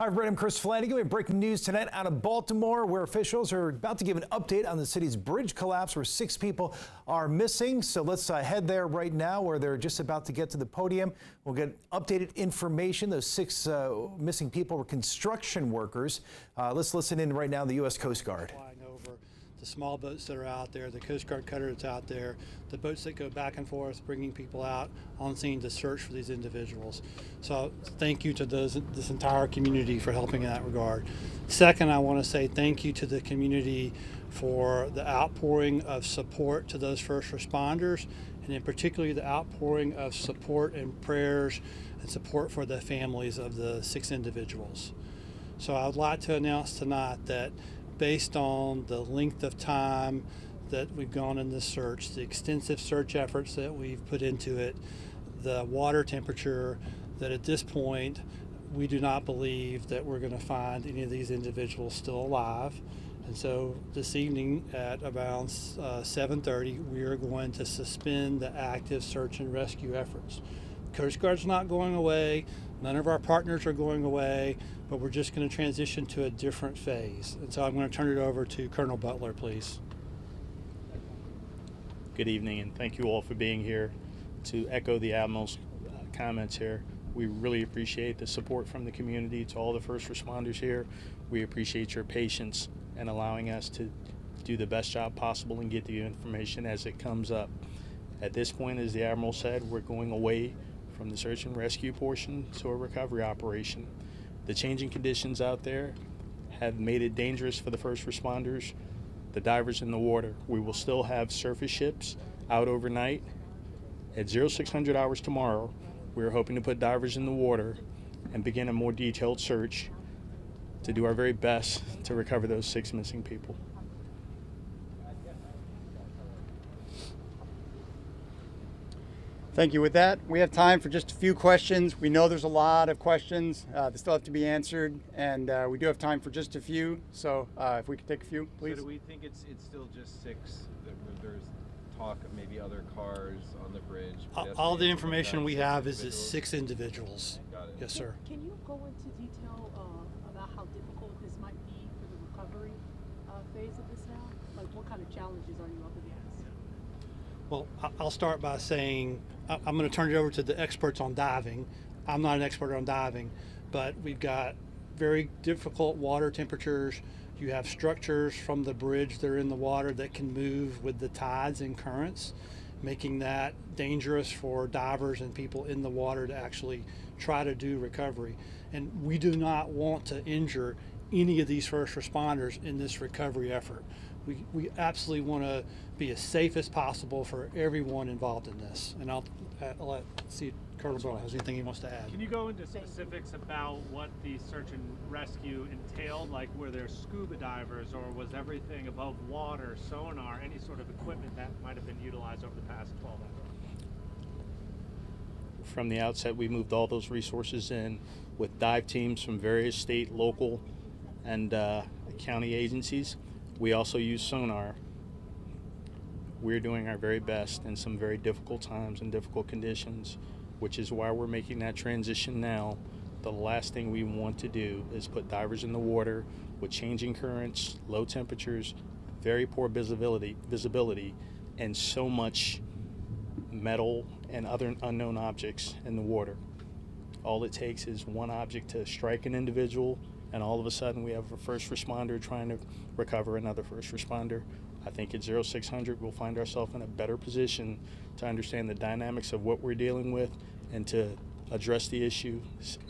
Hi, everybody. I'm Chris Flanagan. We have breaking news tonight out of Baltimore, where officials are about to give an update on the city's bridge collapse where 6 people are missing. So let's head there right now, where they're just about to get to the podium. We'll get updated information. Those 6 missing people were construction workers. Let's listen in right now to the U.S. Coast Guard. The small boats that are out there, the Coast Guard cutter that's out there, the boats that go back and forth, bringing people out on scene to search for these individuals. So thank you to this entire community for helping in that regard. Second, I want to say thank you to the community for the outpouring of support to those first responders, and in particular the outpouring of support and prayers and support for the families of the 6 individuals. So I would like to announce tonight that based on the length of time that we've gone in this search, the extensive search efforts that we've put into it, the water temperature, that at this point we do not believe that we're going to find any of these individuals still alive. And so this evening at around 7:30, we are going to suspend the active search and rescue efforts. Coast Guard's not going away. None of our partners are going away, but we're just going to transition to a different phase. And so I'm going to turn it over to Colonel Butler, please. Good evening, and thank you all for being here. To echo the Admiral's comments here, we really appreciate the support from the community. To all the first responders here, we appreciate your patience and allowing us to do the best job possible and get the information as it comes up. At this point, as the Admiral said, we're going away from the search and rescue portion to a recovery operation. The changing conditions out there have made it dangerous for the first responders, the divers in the water. We will still have surface ships out overnight. At 0600 hours tomorrow, we're hoping to put divers in the water and begin a more detailed search to do our very best to recover those 6 missing people. Thank you. With that, we have time for just a few questions. We know there's a lot of questions that still have to be answered, and we do have time for just a few. So if we could take a few, please. So do we think it's still just 6? There's talk of maybe other cars on the bridge? All the information we have is 6 individuals. Got it. Yes, sir. Can you go into detail about how difficult this might be for the recovery phase of this now? Like, what kind of challenges are you up against? Well, I'll start by saying I'm going to turn it over to the experts on diving. I'm not an expert on diving, but we've got very difficult water temperatures. You have structures from the bridge that are in the water that can move with the tides and currents, making that dangerous for divers and people in the water to actually try to do recovery. And we do not want to injure any of these first responders in this recovery effort. We absolutely want to be as safe as possible for everyone involved in this. And I'll let see Colonel Butler has anything he wants to add. Can you go into specifics about what the search and rescue entailed? Like, were there scuba divers, or was everything above water, sonar, any sort of equipment that might have been utilized over the past 12 hours? From the outset, we moved all those resources in with dive teams from various state, local, and county agencies. We also use sonar. We're doing our very best in some very difficult times and difficult conditions, which is why we're making that transition now. The last thing we want to do is put divers in the water with changing currents, low temperatures, very poor visibility, and so much metal and other unknown objects in the water. All it takes is one object to strike an individual, and all of a sudden we have a first responder trying to recover another first responder. I think at 0600 we'll find ourselves in a better position to understand the dynamics of what we're dealing with and to address the issue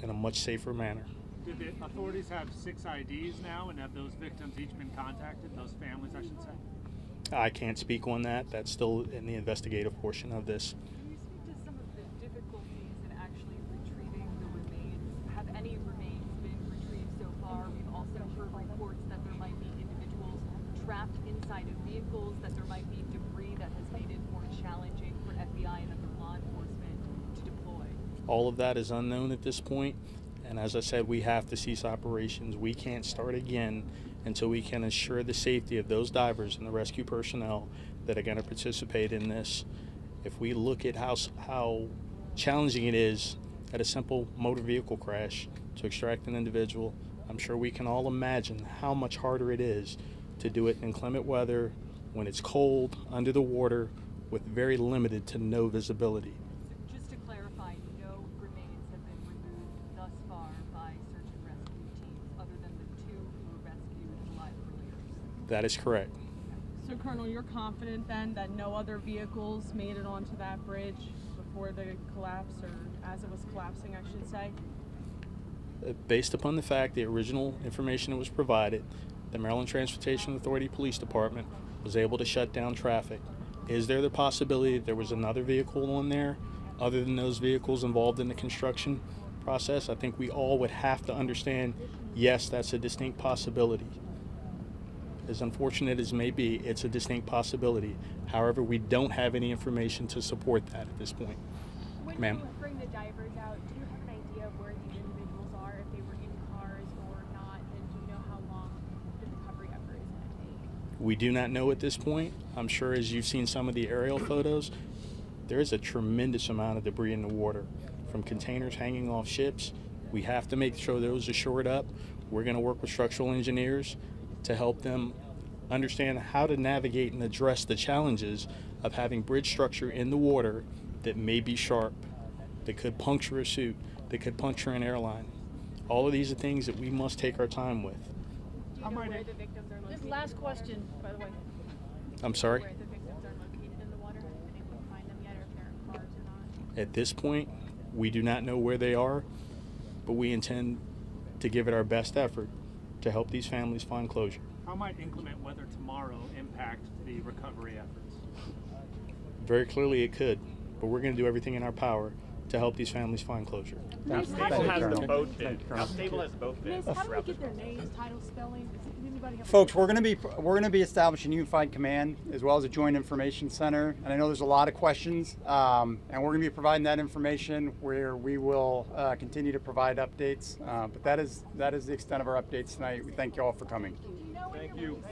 in a much safer manner. Did the authorities have 6 IDs now, and have those victims each been contacted, those families I should say? I can't speak on that. That's still in the investigative portion of this. Can you speak to some of the difficulties in actually retrieving the remains? Have any remains been retrieved so far? We've also heard reports that there might be individuals trapped inside of vehicles, that there might be debris that has made it more challenging for FBI and other law enforcement to deploy. All of that is unknown at this point, and as I said, we have to cease operations. We can't start again until we can assure the safety of those divers and the rescue personnel that are going to participate in this. If we look at how challenging it is at a simple motor vehicle crash to extract an individual. I'm sure we can all imagine how much harder it is to do it in inclement weather, when it's cold, under the water, with very limited to no visibility. So just to clarify, no remains have been removed thus far by search and rescue teams other than the 2 who were rescued alive earlier. That is correct. So, Colonel, you're confident then that no other vehicles made it onto that bridge before the collapse, or as it was collapsing, I should say? Based upon the fact the original information that was provided, the Maryland Transportation Authority Police Department was able to shut down traffic. Is there the possibility that there was another vehicle on there other than those vehicles involved in the construction process? I think we all would have to understand, yes, that's a distinct possibility. As unfortunate as it may be, it's a distinct possibility. However, we don't have any information to support that at this point. When Ma'am? you bring the divers out, do you have an idea of where these individuals are, if they were in cars or not, and do you know how long the recovery effort is going to take? We do not know at this point. I'm sure as you've seen some of the aerial photos, there is a tremendous amount of debris in the water from containers hanging off ships. We have to make sure those are shored up. We're going to work with structural engineers to help them understand how to navigate and address the challenges of having bridge structure in the water that may be sharp, that could puncture a suit, that could puncture an airline. All of these are things that we must take our time with. Do you know where the victims are located? This last question, by the way. I'm sorry? Where the victims are located in the water? Have you been able to find them yet, or if they're in cars or not? At this point, we do not know where they are, but we intend to give it our best effort to help these families find closure. How might inclement weather tomorrow impact the recovery efforts? Very clearly it could, but we're going to do everything in our power to help these families find closure. Thank you, How has Colonel. the boat been? Thank you, How Colonel. stable has the boat been? Miss, how do we throughout get this their process? names, title, spelling? Does anybody have? Folks, we're going to be establishing a unified command as well as a joint information center, and I know there's a lot of questions, and we're going to be providing that information where we will continue to provide updates. But that is the extent of our updates tonight. We thank you all for coming. Thank you.